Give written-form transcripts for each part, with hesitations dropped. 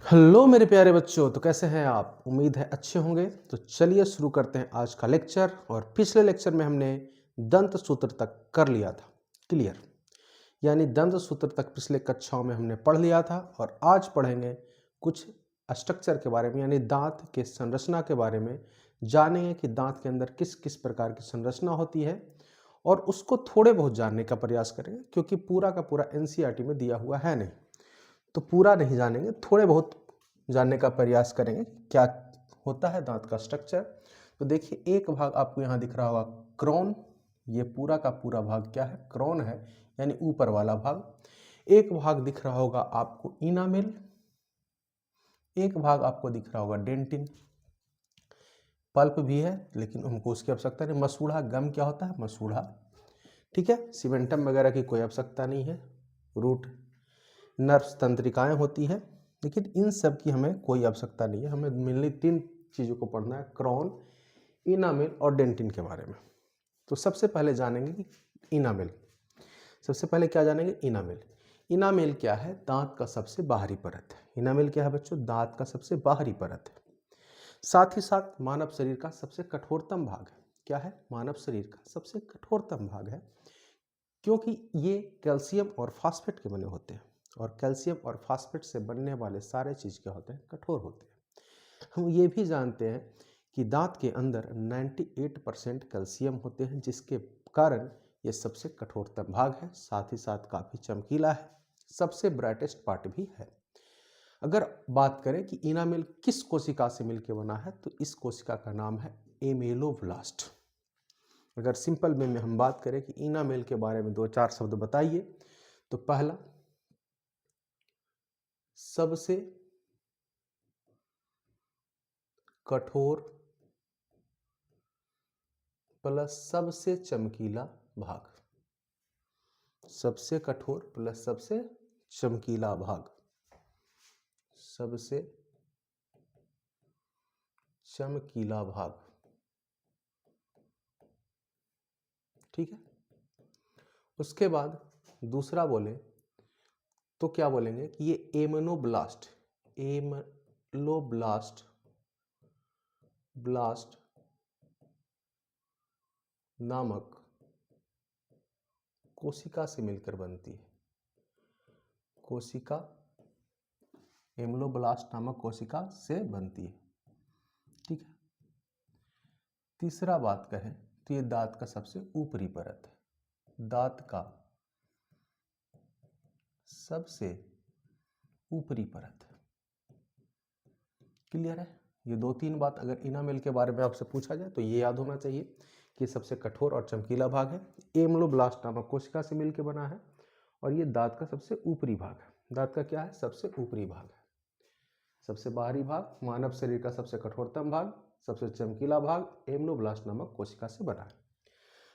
Hello मेरे प्यारे बच्चों, तो कैसे हैं आप? उम्मीद है अच्छे होंगे। तो चलिए शुरू करते हैं आज का लेक्चर। और पिछले लेक्चर में हमने दंत सूत्र तक कर लिया था क्लियर, यानी दंत सूत्र तक पिछले कक्षाओं में हमने पढ़ लिया था। और आज पढ़ेंगे कुछ स्ट्रक्चर के बारे में, यानी दांत के संरचना के बारे में। जानेंगे कि दांत के अंदर किस किस प्रकार की संरचना होती है, और उसको थोड़े बहुत जानने का प्रयास करेंगे, क्योंकि पूरा का पूरा एनसीईआरटी में दिया हुआ है नहीं, तो पूरा नहीं जानेंगे, थोड़े बहुत जानने का प्रयास करेंगे क्या होता है दांत का स्ट्रक्चर। तो देखिए, एक भाग आपको यहाँ दिख रहा होगा क्रोन। ये पूरा का पूरा भाग क्या है? क्रोन है, यानी ऊपर वाला भाग। एक भाग दिख रहा होगा आपको इनामेल, एक भाग आपको दिख रहा होगा डेंटिन। पल्प भी है, लेकिन हमको उसकी आवश्यकता नहीं। मसूड़ा, गम क्या होता है? मसूड़ा, ठीक है। सीमेंटम वगैरह की कोई आवश्यकता नहीं है। रूट नर्व्स, तंत्रिकाएं होती है, लेकिन इन सब की हमें कोई आवश्यकता नहीं है। हमें मेनली तीन चीज़ों को पढ़ना है, क्रोन, इनामेल और डेंटिन के बारे में। तो सबसे पहले जानेंगे कि इनामेल। सबसे पहले क्या जानेंगे? इनामेल। इनामेल क्या है? दांत का सबसे बाहरी परत है। इनामेल क्या है बच्चों? दांत का सबसे बाहरी परत है। साथ ही साथ मानव शरीर का सबसे कठोरतम भाग है। क्या है? मानव शरीर का सबसे कठोरतम भाग है, क्योंकि ये कैल्शियम और फास्फेट के बने होते हैं, और कैल्शियम और फास्फेट से बनने वाले सारे चीज़ क्या होते हैं? कठोर होते हैं। हम ये भी जानते हैं कि दांत के अंदर 98% कैल्शियम होते हैं, जिसके कारण ये सबसे कठोरतम भाग है। साथ ही साथ काफ़ी चमकीला है, सबसे ब्राइटेस्ट पार्ट भी है। अगर बात करें कि इनामेल किस कोशिका से मिलकर बना है, तो इस कोशिका का नाम है एमेलोब्लास्ट। अगर सिंपल वे में हम बात करें कि इनामेल के बारे में दो चार शब्द बताइए, तो पहला, सबसे कठोर प्लस सबसे चमकीला भाग। सबसे कठोर प्लस सबसे चमकीला भाग। सबसे चमकीला भाग, ठीक है। उसके बाद दूसरा बोले तो क्या बोलेंगे कि ये एमनोब्लास्ट, एमलोब्लास्ट ब्लास्ट नामक कोशिका से मिलकर बनती है। कोशिका, एमलोब्लास्ट नामक कोशिका से बनती है, ठीक है। तीसरा बात कहें तो ये दांत का सबसे ऊपरी परत है। दांत का सबसे ऊपरी परत है, क्लियर है। ये दो तीन बात अगर इनामेल के बारे में आपसे पूछा जाए तो ये याद होना चाहिए कि सबसे कठोर और चमकीला भाग है, एमलोब्लास्ट नामक कोशिका से मिलकर बना है, और ये दांत का सबसे ऊपरी भाग है। दांत का क्या है? सबसे ऊपरी भाग है। सबसे बाहरी भाग मानव शरीर का सबसे कठोरतम भाग, सबसे चमकीला भाग एमलोब्लास्ट नामक कोशिका से बना है।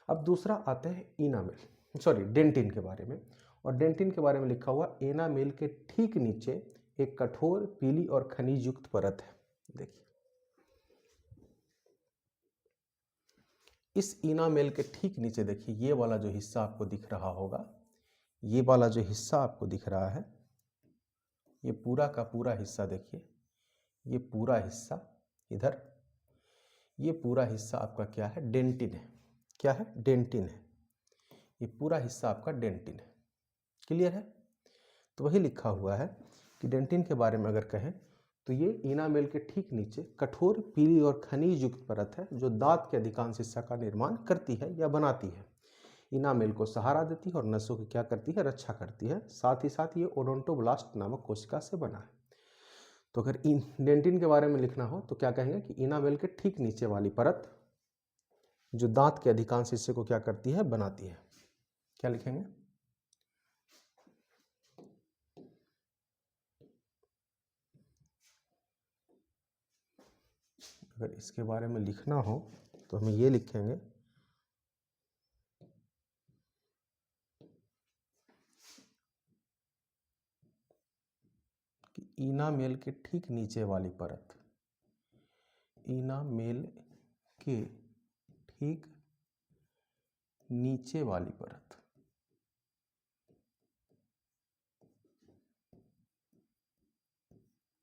अब दूसरा आते हैं इनामेल, सॉरी डेंटिन के बारे में। और डेंटिन के बारे में लिखा हुआ एनामेल के ठीक नीचे एक कठोर पीली और खनिज युक्त परत है। देखिए, इस इनामेल के ठीक नीचे देखिए, ये वाला जो हिस्सा आपको दिख रहा होगा, ये वाला जो हिस्सा आपको दिख रहा है, ये पूरा का पूरा हिस्सा देखिए, ये पूरा हिस्सा इधर, ये पूरा हिस्सा आपका क्या है? डेंटिन है। क्या है? डेंटिन है। ये पूरा हिस्सा आपका डेंटिन है, क्लियर है। तो वही लिखा हुआ है कि डेंटिन के बारे में अगर कहें तो ये इनामेल के ठीक नीचे कठोर पीली और खनिज युक्त परत है, जो दांत के अधिकांश हिस्सा का निर्माण करती है या बनाती है। इनामेल को सहारा देती है और नसों की क्या करती है? रक्षा करती है। साथ ही साथ ये ओडोंटोब्लास्ट नामक कोशिका से बना है। तो अगर डेंटिन के बारे में लिखना हो तो क्या कहेंगे कि इनामेल के ठीक नीचे वाली परत जो दांत के अधिकांश हिस्से को क्या करती है? बनाती है। क्या लिखेंगे? अगर इसके बारे में लिखना हो तो हम ये लिखेंगे कि इनामेल के ठीक नीचे वाली परत, इनामेल के ठीक नीचे वाली परत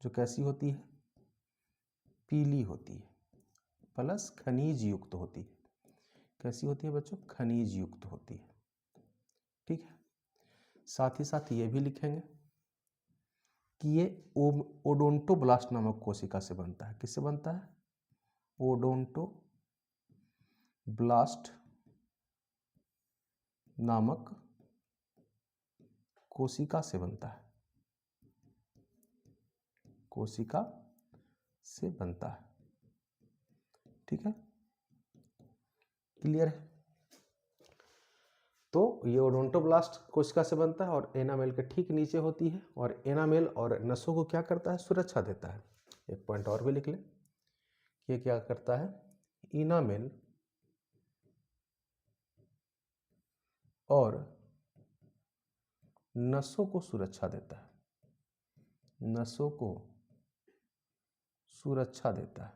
जो कैसी होती है, पीली होती है, प्लस खनिज युक्त होती है। कैसी होती है बच्चों, खनिज युक्त होती है। ठीक है, साथ ही साथ ये भी लिखेंगे कि ये ओडोंटोब्लास्ट नामक कोशिका से बनता है। किससे बनता है, ओडोंटोब्लास्ट नामक कोशिका से बनता है, कोशिका से बनता है। ठीक है, क्लियर है। तो ये ओडोंटोब्लास्ट कोशिका से बनता है और एनामेल के ठीक नीचे होती है, और एनामेल और नसों को क्या करता है, सुरक्षा देता है। एक पॉइंट और भी लिख लें, ये क्या करता है, इनामेल और नसों को सुरक्षा देता है, नसों को सुरक्षा देता है।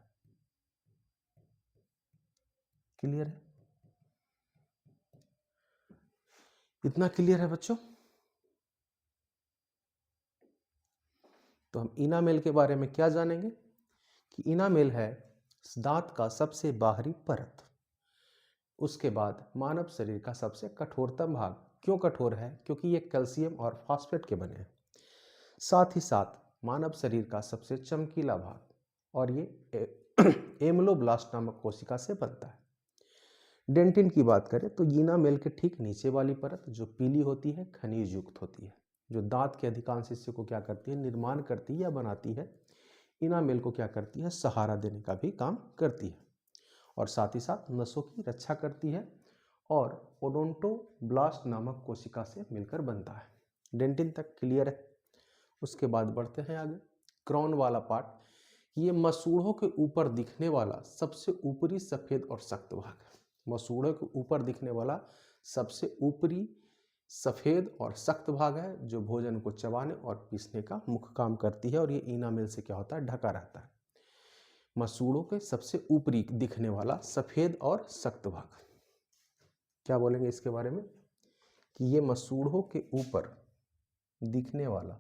क्लियर है, इतना क्लियर है बच्चों। तो हम इनामेल के बारे में क्या जानेंगे कि इनामेल है दांत का सबसे बाहरी परत। उसके बाद मानव शरीर का सबसे कठोरतम भाग। क्यों कठोर है, क्योंकि ये कैल्शियम और फास्फेट के बने हैं। साथ ही साथ मानव शरीर का सबसे चमकीला भाग, और ये एमलोब्लास्ट नामक कोशिका से बनता है। डेंटिन की बात करें तो इनामेल के ठीक नीचे वाली परत जो पीली होती है, खनिज युक्त होती है, जो दांत के अधिकांश हिस्से को क्या करती है, निर्माण करती है या बनाती है। इनामेल को क्या करती है, सहारा देने का भी काम करती है, और साथ ही साथ नसों की रक्षा करती है, और ओडोंटोब्लास्ट नामक कोशिका से मिलकर बनता है। डेंटिन तक क्लियर है। उसके बाद बढ़ते हैं आगे, क्रॉन वाला पार्ट। ये मसूड़ों के ऊपर दिखने वाला सबसे ऊपरी सफेद और सख्त भाग है। मसूड़ों के ऊपर दिखने वाला सबसे ऊपरी सफेद और सख्त भाग है, जो भोजन को चबाने और पीसने का मुख्य काम करती है, और ये इनामेल से क्या होता है, ढका रहता है। मसूड़ों के सबसे ऊपरी दिखने वाला सफेद और सख्त भाग, क्या बोलेंगे इसके बारे में कि ये मसूड़ों के ऊपर दिखने वाला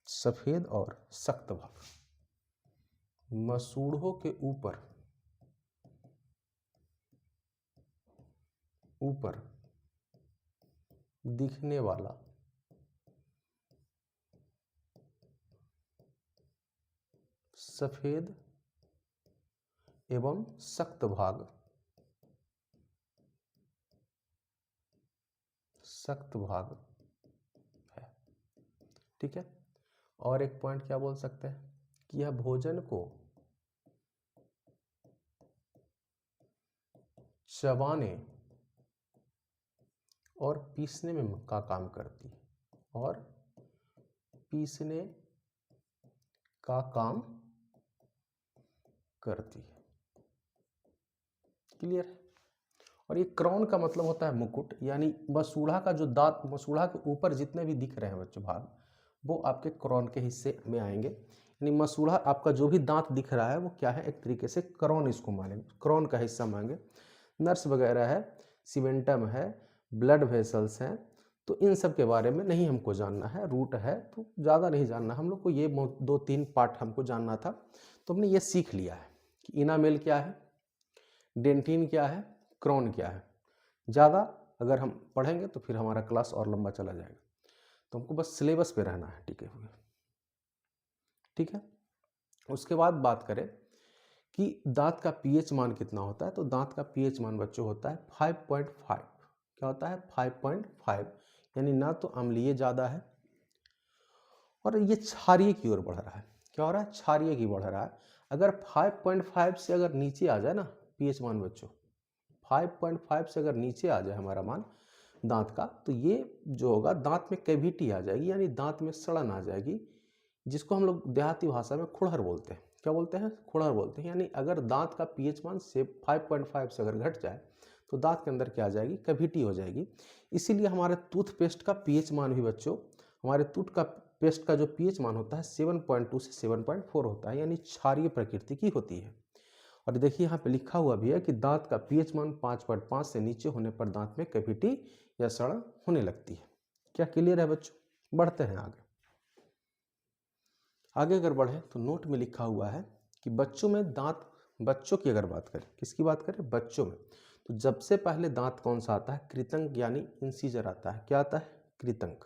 सफेद और सख्त भाग, मसूड़ों के ऊपर दिखने वाला सफेद एवं सख्त भाग, है। ठीक है, और एक पॉइंट क्या बोल सकते हैं कि यह भोजन को चबाने और पीसने में का काम करती है, और पीसने का काम करती है। क्लियर है। और ये क्राउन का मतलब होता है मुकुट, यानी मसूड़ा का जो दांत, मसूड़ा के ऊपर जितने भी दिख रहे हैं बच्चों भाग, वो आपके क्राउन के हिस्से में आएंगे। यानी मसूड़ा आपका जो भी दांत दिख रहा है वो क्या है, एक तरीके से क्राउन इसको मानेंगे, क्राउन का हिस्सा मांगे। नर्स वगैरह है, सीमेंटम है, ब्लड वेसल्स हैं, तो इन सब के बारे में नहीं हमको जानना है। रूट है तो ज़्यादा नहीं जानना हम लोग को, ये 2-3 पार्ट हमको जानना था, तो हमने ये सीख लिया है कि इनामेल क्या है, डेंटिन क्या है, क्राउन क्या है। ज़्यादा अगर हम पढ़ेंगे तो फिर हमारा क्लास और लंबा चला जाएगा, तो हमको बस सिलेबस पे रहना है टिके हुए। ठीक है, उसके बाद बात करें कि दांत का पीएच मान कितना होता है, तो दांत का पीएच मान बच्चों होता है 5.5। क्या होता है, 5.5, यानी ना तो अम्लीय ज़्यादा है और ये क्षारीय की ओर बढ़ रहा है। क्या हो रहा है, क्षारीय की बढ़ रहा है। अगर 5.5 से अगर नीचे आ जाए ना पीएच मान बच्चों, 5.5 से अगर नीचे आ जाए हमारा मान दांत का, तो ये जो होगा दांत में कैविटी आ जाएगी, यानी दांत में सड़न आ जाएगी, जिसको हम लोग देहाती भाषा में खुड़हर बोलते हैं। क्या बोलते हैं, खुड़हर बोलते हैं। यानी अगर दांत का पीएच मान से 5.5 से अगर घट जाए तो दांत के अंदर क्या आ जाएगी, कैविटी हो जाएगी। इसीलिए हमारे टूथपेस्ट का पीएच मान भी बच्चों, हमारे टूथपेस्ट का जो पीएच मान होता है 7.2 से 7.4 होता है, यानी क्षारीय प्रकृति की होती है। और देखिए यहाँ पे लिखा हुआ भी है कि दांत का पीएच मान 5.5 से नीचे होने पर दांत में कैविटी या सड़न होने लगती है। क्या क्लियर है बच्चों, बढ़ते हैं आगे। आगे अगर बढ़े तो नोट में लिखा हुआ है कि बच्चों में दांत, बच्चों की अगर बात करें, किसकी बात करें, बच्चों में, तो जब से पहले दांत कौन सा आता है, कृतंक यानी इंसीजर आता है। क्या आता है, कृतंक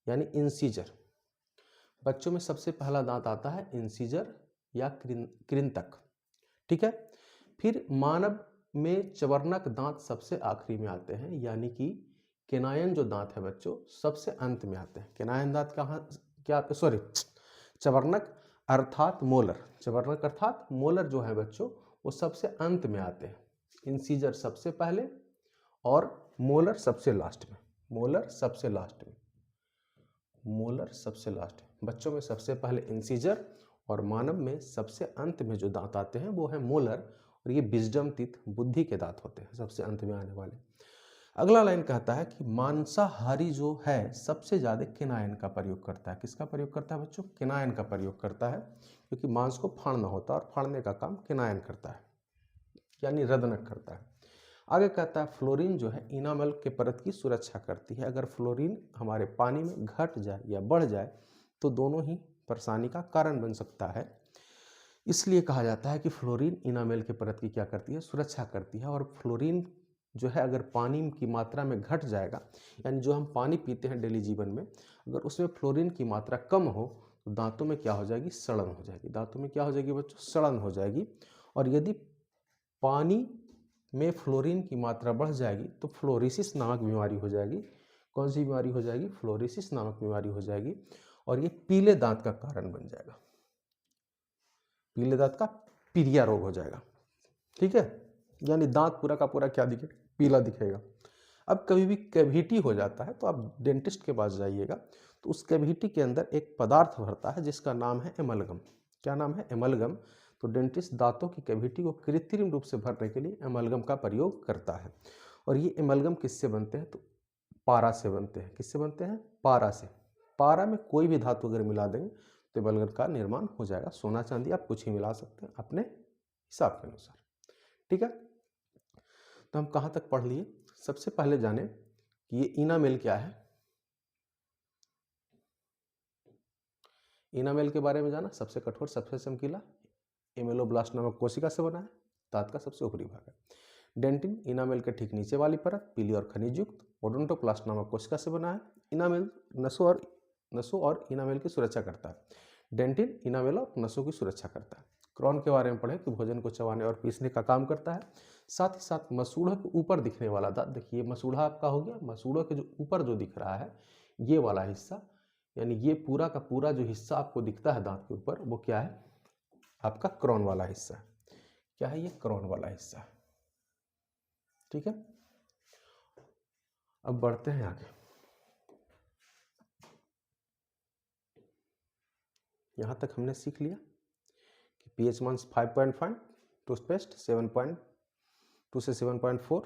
यानी इंसीजर। बच्चों में सबसे पहला दांत आता है इंसीजर या कृंतक, ठीक है। फिर मानव में चवर्णक दांत सबसे आखिरी में आते हैं, यानी कि केनायन जो दांत है बच्चों सबसे अंत में आते हैं। केनायन दांत कहाँ, क्या, सॉरी, चवर्णक अर्थात मोलर, चवर्णक अर्थात मोलर जो है बच्चों वो सबसे अंत में आते हैं। इंसीजर सबसे पहले और मोलर सबसे लास्ट में, मोलर सबसे लास्ट में, मोलर सबसे लास्ट में। बच्चों में सबसे पहले इंसीजर और मानव में सबसे अंत में जो दांत आते हैं वो है मोलर, और ये विजडम टीथ, बुद्धि के दांत होते हैं सबसे अंत में आने वाले। अगला लाइन कहता है कि मांसाहारी जो है सबसे ज़्यादा केनायन का प्रयोग करता है। किसका प्रयोग करता है बच्चों, केनायन का प्रयोग करता है, क्योंकि मांस को फाड़ना होता है और फाड़ने का काम केनायन करता है, यानी रदनक करता है। आगे कहता है फ्लोरीन जो है इनामल के परत की सुरक्षा करती है। अगर फ्लोरीन हमारे पानी में घट जाए या बढ़ जाए तो दोनों ही परेशानी का कारण बन सकता है। इसलिए कहा जाता है कि फ्लोरीन इनामेल के परत की क्या करती है, सुरक्षा करती है। और फ्लोरीन जो है अगर पानी की मात्रा में घट जाएगा, यानी जो हम पानी पीते हैं डेली जीवन में, अगर उसमें फ्लोरीन की मात्रा कम हो तो दांतों में क्या हो जाएगी, सड़न हो जाएगी। दांतों में क्या हो जाएगी बच्चों, सड़न हो जाएगी। और यदि पानी में फ्लोरीन की मात्रा बढ़ जाएगी तो फ्लोरिसिस नामक बीमारी हो जाएगी। कौन सी बीमारी हो जाएगी, फ्लोरिसिस नामक बीमारी हो जाएगी, और ये पीले दांत का कारण बन जाएगा। पीले दांत का पीलिया रोग हो जाएगा, ठीक है, यानी दांत पूरा का पूरा क्या दिखेगा, पीला दिखेगा। अब कभी भी कैविटी हो जाता है तो आप डेंटिस्ट के पास जाइएगा, तो उस कैविटी के अंदर एक पदार्थ भरता है जिसका नाम है एमलगम। क्या नाम है, एमलगम। तो डेंटिस्ट दांतों की कैविटी को कृत्रिम रूप से भरने के लिए एमलगम का प्रयोग करता है। और ये एमलगम किससे बनते हैं, तो पारा से बनते हैं। किससे बनते हैं, पारा से। पारा में कोई भी धातु अगर मिला देंगे तो एमलगम का निर्माण हो जाएगा। सोना चांदी आप कुछ ही मिला सकते हैं अपने हिसाब के अनुसार, ठीक है। तो हम कहाँ तक पढ़ लिए, सबसे पहले जाने कि ये इनामेल क्या है। इनामेल के बारे में जाना, सबसे कठोर सबसे चमकीला एमेलोब्लास्ट नामक कोशिका से बना है, दांत का सबसे ऊपरी भाग है। डेंटिन इनामेल के ठीक नीचे वाली परत, पीली और खनिज युक्त ओडोंटोप्लास्ट नामक कोशिका से बना है। इनामेल नसों और इनामेल की सुरक्षा करता है। डेंटिन इनामेल और नसों की सुरक्षा करता है। क्रॉन के बारे में पढ़े कि भोजन को चबाने और पीसने का काम करता है। साथ ही साथ मसूड़ा के ऊपर दिखने वाला दांत, देखिए मसूड़ा आपका हो गया, मसूड़ा के जो ऊपर जो दिख रहा है ये वाला हिस्सा, यानी ये पूरा का पूरा जो हिस्सा आपको दिखता है दांत के ऊपर वो क्या है, आपका क्रॉन वाला हिस्सा। क्या है ये, क्रॉन वाला हिस्सा, ठीक है। अब बढ़ते हैं आगे। यहाँ तक हमने सीख लिया कि पीएच मान 5.5, टूथपेस्ट 7.2 से 7.4,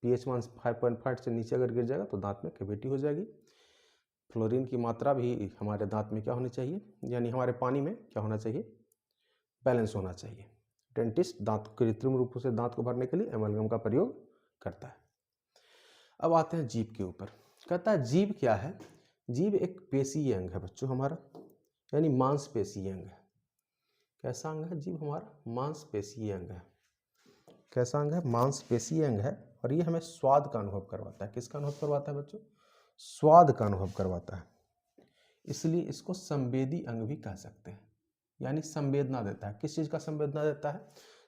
पीएच मान 5.5 से नीचे अगर गिर जाएगा तो दांत में कैविटी हो जाएगी। फ्लोरीन की मात्रा भी हमारे दांत में क्या होनी चाहिए, यानी हमारे पानी में क्या होना चाहिए, बैलेंस होना चाहिए। डेंटिस्ट दांत कृत्रिम रूप से दांत को भरने के लिए एमलगम का प्रयोग करता है। अब आते हैं जीभ के ऊपर। कहता है जीभ क्या है, जीभ एक पेशीय अंग है बच्चों हमारा, यानी मांसपेशीय अंग है। कैसा अंग है जीभ हमारा, मांसपेशीय अंग है। कैसा अंग है, मांसपेशीय अंग है। और ये हमें स्वाद का अनुभव करवाता है। किसका अनुभव करवाता है बच्चों, स्वाद का अनुभव करवाता है। इसलिए इसको संवेदी अंग भी कह सकते हैं, यानी संवेदना देता है। किस चीज का संवेदना देता है,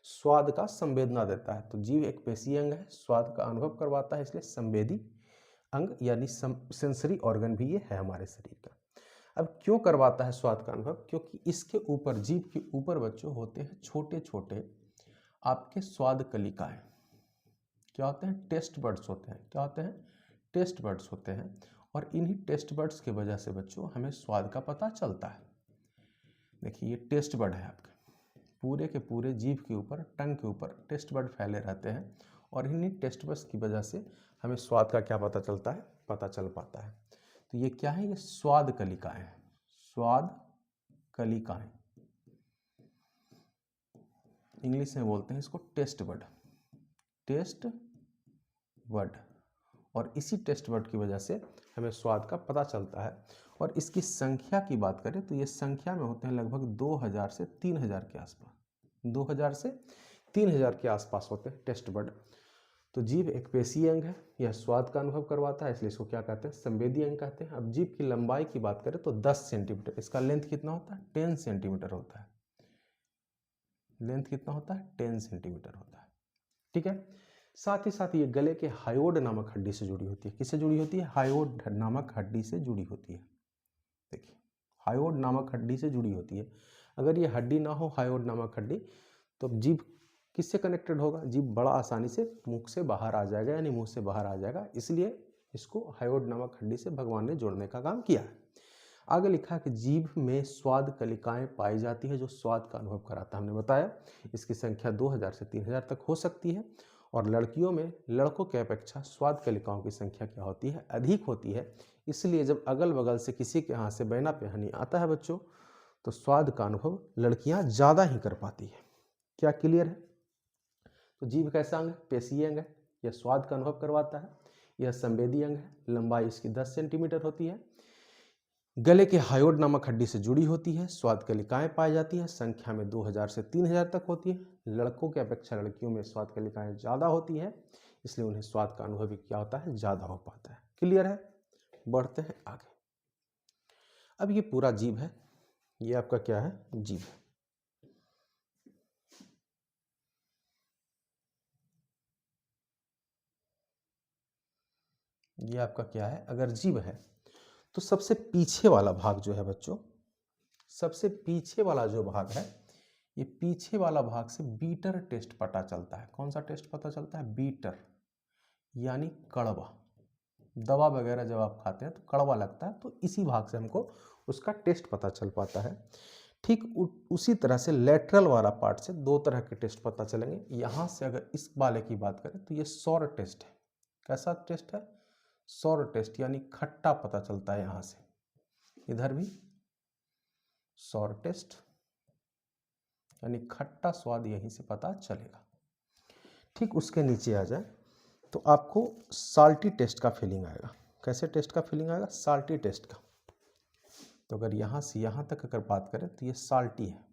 स्वाद का संवेदना देता है। तो जीभ एक पेशीय अंग है, स्वाद का अनुभव करवाता है, इसलिए संवेदी अंग यानी सेंसरी ऑर्गन भी ये है हमारे शरीर का। अब क्यों करवाता है स्वाद का अनुभव, क्योंकि इसके ऊपर, जीभ के ऊपर बच्चों होते हैं छोटे छोटे आपके स्वाद कलिकाएं। क्या होते हैं, टेस्ट बर्ड्स होते हैं। क्या होते हैं, टेस्ट बर्ड्स होते हैं। और इन्हीं टेस्ट बर्ड्स की वजह से बच्चों हमें स्वाद का पता चलता है। देखिए ये टेस्ट बर्ड है आपके, पूरे के पूरे जीभ के ऊपर, टंग के ऊपर टेस्ट बर्ड फैले रहते हैं। और इन्हीं टेस्ट बर्ड्स की वजह से हमें स्वाद का क्या पता चलता है, पता चल पाता है। तो ये क्या है, ये स्वाद कलिकाएं हैं, स्वाद कलिकाएं। इंग्लिश में बोलते हैं इसको टेस्ट बर्ड, टेस्ट बर्ड। और इसी टेस्ट बर्ड की वजह से हमें स्वाद का पता चलता है। और इसकी संख्या की बात करें तो ये संख्या में होते हैं लगभग 2000 से 3000 के आसपास, 2000 से 3000 के आसपास होते हैं टेस्ट बड। तो जीभ एक पेशीय अंग है, यह स्वाद का अनुभव करवाता है, इसलिए इसको क्या कहते हैं, संवेदी अंग कहते हैं। अब जीभ की लंबाई की बात करें तो 10 सेंटीमीटर, इसका लेंथ कितना होता है, 10 सेंटीमीटर होता है। लेंथ कितना होता है, 10 सेंटीमीटर होता है। ठीक है, साथ ही साथ ये गले के हायोड नामक हड्डी से जुड़ी होती है। किससे जुड़ी होती है, हायोड नामक हड्डी से जुड़ी होती है। देखिए, हायोड नामक हड्डी से जुड़ी होती है। अगर ये हड्डी ना हो, हायोड नामक हड्डी, तो जीभ किससे कनेक्टेड होगा, जीभ बड़ा आसानी से मुख से बाहर आ जाएगा, यानी मुंह से बाहर आ जाएगा। इसलिए इसको हायोड नामक हड्डी से भगवान ने जोड़ने का काम किया है। आगे लिखा है कि जीभ में स्वाद कलिकाएं पाई जाती है जो स्वाद का अनुभव कराता है। हमने बताया इसकी संख्या 2000 से 3000 तक हो सकती है। और लड़कियों में लड़कों के अपेक्षा स्वाद कलिकाओं की संख्या क्या होती है, अधिक होती है। इसलिए जब अगल बगल से किसी के यहाँ से बैना पेहानी आता है बच्चों, तो स्वाद का अनुभव लड़कियां ज़्यादा ही कर पाती है। क्या क्लियर है। तो जीभ कैसा अंग है, पेशीय अंग है, यह स्वाद का अनुभव करवाता है। यह संवेदी अंग है, लंबाई इसकी 10 सेंटीमीटर होती है। गले के हायोड नामक हड्डी से जुड़ी होती है। स्वाद कलिकाएं पाई जाती है, संख्या में 2000 से 3000 तक होती है। लड़कों की अपेक्षा लड़कियों में स्वाद कलिकाएं ज़्यादा होती है, इसलिए उन्हें स्वाद का अनुभव भी क्या होता है, ज़्यादा हो पाता है। क्लियर है। बढ़ते हैं आगे। अब ये पूरा जीभ है, ये आपका क्या है, जीभ। ये आपका क्या है, अगर जीभ है तो सबसे पीछे वाला भाग जो है बच्चों, सबसे पीछे वाला जो भाग है, ये पीछे वाला भाग से बीटर टेस्ट पता चलता है। कौन सा टेस्ट पता चलता है, बीटर, यानी कड़वा। दवा वगैरह जब आप खाते हैं तो कड़वा लगता है, तो इसी भाग से हमको उसका टेस्ट पता चल पाता है। ठीक उसी तरह से लेटरल वाला पार्ट से दो तरह के टेस्ट पता चलेंगे। यहाँ से अगर इस वाले की बात करें तो ये सौर टेस्ट है। कैसा टेस्ट है, सौर टेस्ट, यानी खट्टा पता चलता है यहाँ से। इधर भी सौर टेस्ट, यानी खट्टा स्वाद यहीं से पता चलेगा। ठीक उसके नीचे आ जाए तो आपको साल्टी टेस्ट का फीलिंग आएगा। कैसे टेस्ट का फीलिंग आएगा, साल्टी टेस्ट का। तो अगर यहाँ से यहाँ तक अगर बात करें तो ये साल्टी है।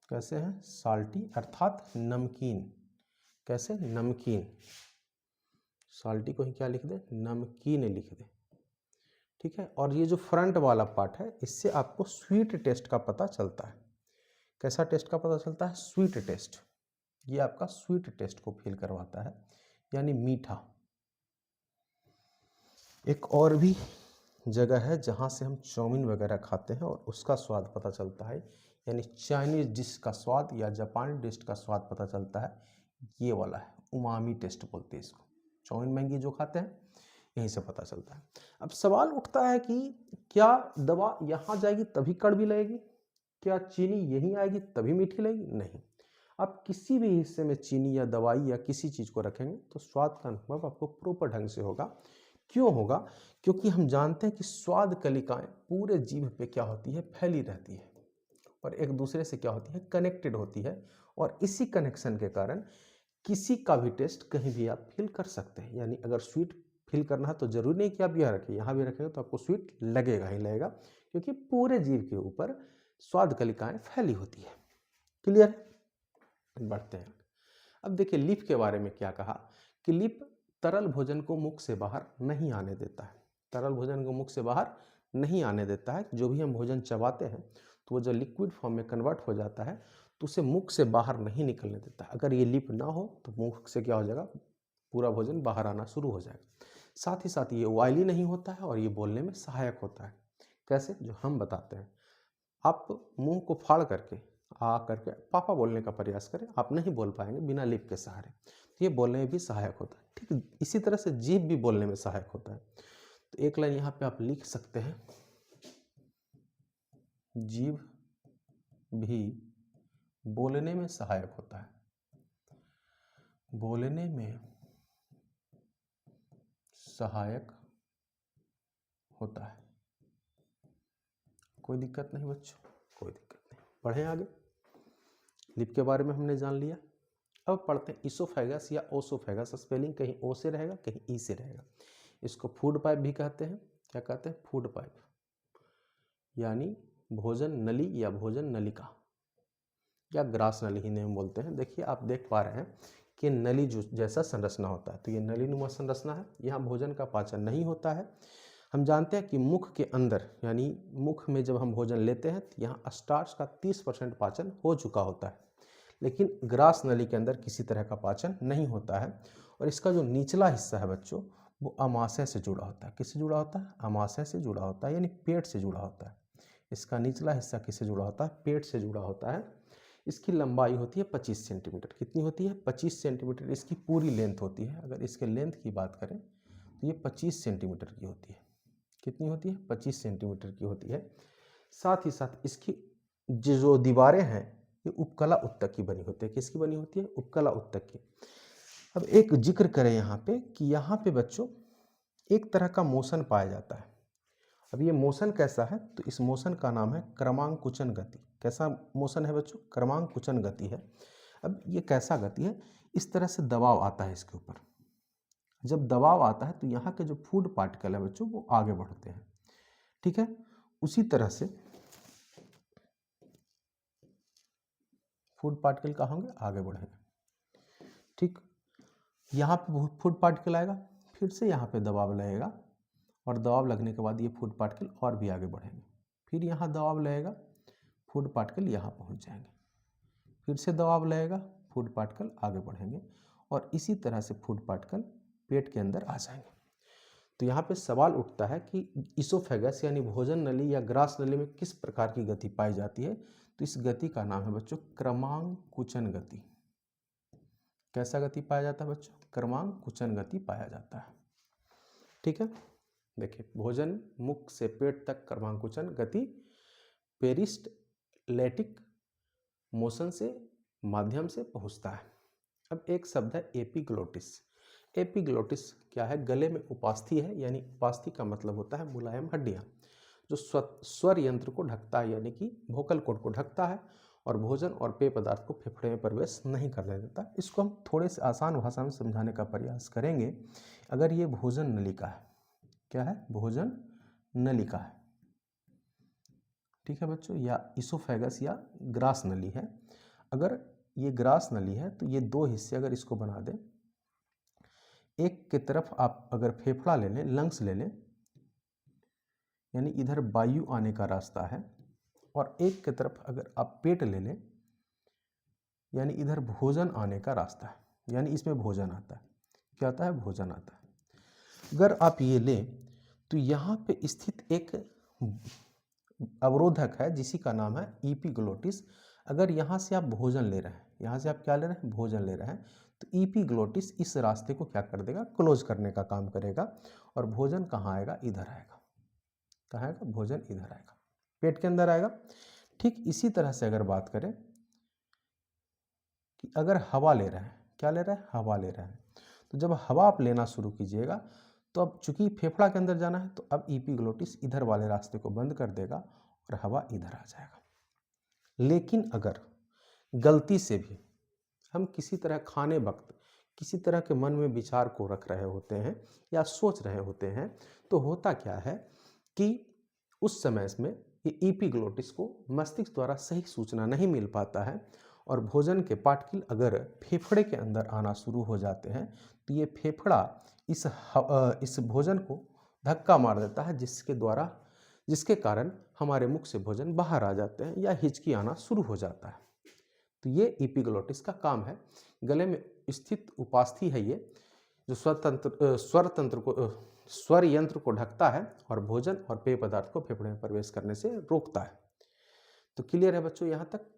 कैसे है, साल्टी, अर्थात नमकीन। कैसे, नमकीन। साल्टी को ही क्या लिख दे, नमकीन लिख दे। ठीक है, और ये जो फ्रंट वाला पार्ट है, इससे आपको स्वीट टेस्ट का पता चलता है। कैसा टेस्ट का पता चलता है, स्वीट टेस्ट। ये आपका स्वीट टेस्ट को फील करवाता है, यानी मीठा। एक और भी जगह है जहाँ से हम चाउमीन वगैरह खाते हैं और उसका स्वाद पता चलता है, यानी चाइनीज डिश का स्वाद या जापानी डिश का स्वाद पता चलता है। ये वाला है, उमामी टेस्ट बोलते हैं इसको। चाउमीन मैगी जो खाते हैं, यहीं से पता चलता है। अब सवाल उठता है कि क्या दवा यहाँ जाएगी तभी कड़वी लगेगी, क्या चीनी यहीं आएगी तभी मीठी लगेगी? नहीं। आप किसी भी हिस्से में चीनी या दवाई या किसी चीज़ को रखेंगे तो स्वाद का अनुभव आपको प्रॉपर ढंग से होगा। क्यों होगा, क्योंकि हम जानते हैं कि स्वाद कलिकाएं पूरे जीभ पे क्या होती है, फैली रहती है और एक दूसरे से क्या होती है, कनेक्टेड होती है। और इसी कनेक्शन के कारण किसी का भी टेस्ट कहीं भी आप फील कर सकते हैं। यानी अगर स्वीट फील करना है तो जरूरी नहीं कि आप यहाँ रखें, यहाँ भी रखेंगे तो आपको स्वीट लगेगा ही लगेगा, क्योंकि पूरे जीभ के ऊपर स्वाद कलिकाएं फैली होती है। क्लियर है। बढ़ते हैं। अब देखिए लिप के बारे में क्या कहा कि लिप तरल भोजन को मुख से बाहर नहीं आने देता है। तरल भोजन को मुख से बाहर नहीं आने देता है। जो भी हम भोजन चबाते हैं तो वो जो लिक्विड फॉर्म में कन्वर्ट हो जाता है तो उसे मुख से बाहर नहीं निकलने देता। अगर ये लिप ना हो तो मुख से क्या हो जाएगा, पूरा भोजन बाहर आना शुरू हो जाएगा। साथ ही साथ ये ऑयली नहीं होता है और ये बोलने में सहायक होता है। कैसे, जो हम बताते हैं। आप मुंह को फाड़ करके आ करके पापा बोलने का प्रयास करें, आप नहीं बोल पाएंगे बिना लिप के सहारे, तो ये बोलने में भी सहायक होता है। ठीक इसी तरह से जीभ भी बोलने में सहायक होता है। तो एक लाइन यहाँ पे आप लिख सकते हैं, जीभ भी बोलने में सहायक होता है। बोलने में सहायक होता है। कोई दिक्कत नहीं बच्चों, कोई दिक्कत नहीं। बढ़े आगे। लिप के बारे में हमने जान लिया। अब पढ़ते हैं इसोफेगस या ओसोफेगस। स्पेलिंग कहीं ओ से रहेगा, कहीं ई से रहेगा। इसको फूड पाइप भी कहते हैं। क्या कहते हैं, फूड पाइप। यानी भोजन नली या भोजन नलिका या ग्रास नली ही नेम बोलते हैं। देखिए आप देख पा रहे हैं कि नली जो जैसा संरचना होता है, तो ये नलीनुमा संरचना है। यहाँ भोजन का पाचन नहीं होता है। हम जानते हैं कि मुख के अंदर यानी मुख में जब हम भोजन लेते हैं तो यहाँ स्टार्च का 30% पाचन हो चुका होता है, लेकिन ग्रास नली के अंदर किसी तरह का पाचन नहीं होता है। और इसका जो निचला हिस्सा है बच्चों, वो अमाशय से जुड़ा होता है। किससे जुड़ा होता है? अमाशय से जुड़ा होता है, यानी पेट से जुड़ा होता है। इसका निचला हिस्सा किससे जुड़ा होता है? पेट से जुड़ा होता है। इसकी लंबाई होती है 25 सेंटीमीटर। कितनी होती है? 25 सेंटीमीटर इसकी पूरी लेंथ होती है। अगर इसके लेंथ की बात करें तो ये 25 सेंटीमीटर की होती है। कितनी होती है? 25 सेंटीमीटर की होती है। साथ ही साथ इसकी जो दीवारें हैं ये उपकला उत्तक की बनी होती है। किसकी बनी होती है? उपकला उत्तक की। अब एक जिक्र करें यहाँ पे कि यहाँ पे बच्चों एक तरह का मोशन पाया जाता है। अब ये मोशन कैसा है? तो इस मोशन का नाम है क्रमांकुचन गति। कैसा मोशन है बच्चों? क्रमांकुचन गति है। अब ये कैसा गति है? इस तरह से दबाव आता है इसके ऊपर। जब दबाव आता है तो यहाँ के जो फूड पार्टिकल है बच्चों वो आगे बढ़ते हैं। ठीक है, उसी तरह से फूड पार्टिकल कहाँ होंगे? आगे बढ़ेंगे। ठीक, यहाँ पे फूड पार्टिकल आएगा, फिर से यहाँ पे दबाव लगेगा और दबाव लगने के बाद ये फूड पार्टिकल और भी आगे बढ़ेंगे। फिर यहाँ दबाव लगेगा, फूड पार्टिकल यहाँ पहुँच जाएंगे। फिर से दबाव लगेगा, फूड पार्टिकल आगे बढ़ेंगे और इसी तरह से फूड पार्टिकल पेट के अंदर आ जाएंगे। तो यहाँ पे सवाल उठता है कि इसोफेगस यानी भोजन नली या ग्रास नली में किस प्रकार की गति पाई जाती है? तो इस गति का नाम है बच्चों क्रमांकुचन गति। कैसा गति पाया जाता है बच्चों? क्रमांकुचन गति पाया जाता है। ठीक है, देखिए भोजन मुख से पेट तक क्रमांकुचन गति पेरिस्टलेटिक मोशन से माध्यम से पहुंचता है। अब एक शब्द है एपिग्लोटिस। एपिग्लोटिस क्या है? गले में उपास्थि है, यानी उपास्थि का मतलब होता है मुलायम हड्डियां, जो स्वर यंत्र को ढकता है, यानी कि वोकल कॉर्ड को ढकता है और भोजन और पेय पदार्थ को फेफड़े में प्रवेश नहीं करने देता। इसको हम थोड़े से आसान भाषा में समझाने का प्रयास करेंगे। अगर ये भोजन नलिका है, क्या है? भोजन नलिका है। ठीक है बच्चों, या इसोफेगस या ग्रास नली है। अगर ये ग्रास नली है तो ये दो हिस्से अगर इसको बना दें, एक की तरफ आप अगर फेफड़ा ले लें, लंग्स ले लें, यानी इधर वायु आने का रास्ता है, और एक की तरफ अगर आप पेट ले लें, यानी इधर भोजन आने का रास्ता है, यानी इसमें भोजन आता है। क्या आता है? भोजन आता है। अगर आप ये लें तो यहाँ पे स्थित एक अवरोधक है जिसी का नाम है ईपीग्लोटिस। अगर यहाँ से आप भोजन ले रहे हैं, यहाँ से आप क्या ले रहे हैं? भोजन ले रहे हैं, तो ईपीग्लोटिस इस रास्ते को क्या कर देगा? क्लोज करने का काम करेगा और भोजन कहाँ आएगा? इधर आएगा। कहाँ आएगा? भोजन इधर आएगा, पेट के अंदर आएगा। ठीक इसी तरह से अगर बात करें कि अगर हवा ले रहे हैं, क्या ले रहे हैं? हवा ले रहे हैं, तो जब हवा आप लेना शुरू कीजिएगा तो अब चूंकि फेफड़ा के अंदर जाना है तो अब ईपीग्लोटिस इधर वाले रास्ते को बंद कर देगा और हवा इधर आ जाएगा। लेकिन अगर गलती से भी हम किसी तरह खाने वक्त किसी तरह के मन में विचार को रख रहे होते हैं या सोच रहे होते हैं, तो होता क्या है कि उस समय में ये ईपीग्लोटिस को मस्तिष्क द्वारा सही सूचना नहीं मिल पाता है और भोजन के पार्टिकल अगर फेफड़े के अंदर आना शुरू हो जाते हैं तो ये फेफड़ा इस भोजन को धक्का मार देता है, जिसके कारण हमारे मुख से भोजन बाहर आ जाते हैं या हिचकी आना शुरू हो जाता है। तो ये एपिग्लोटिस का काम है। गले में स्थित उपास्थि है ये, जो स्वर यंत्र को ढकता है और भोजन और पेय पदार्थ को फेफड़े में प्रवेश करने से रोकता है। तो क्लियर है बच्चों यहाँ तक?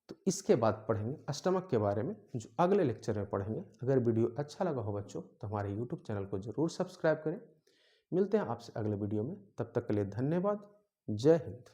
तो इसके बाद पढ़ेंगे स्टमक के बारे में, जो अगले लेक्चर में पढ़ेंगे। अगर वीडियो अच्छा लगा हो बच्चों तो हमारे यूट्यूब चैनल को जरूर सब्सक्राइब करें। मिलते हैं आपसे अगले वीडियो में, तब तक के लिए धन्यवाद। जय हिंद।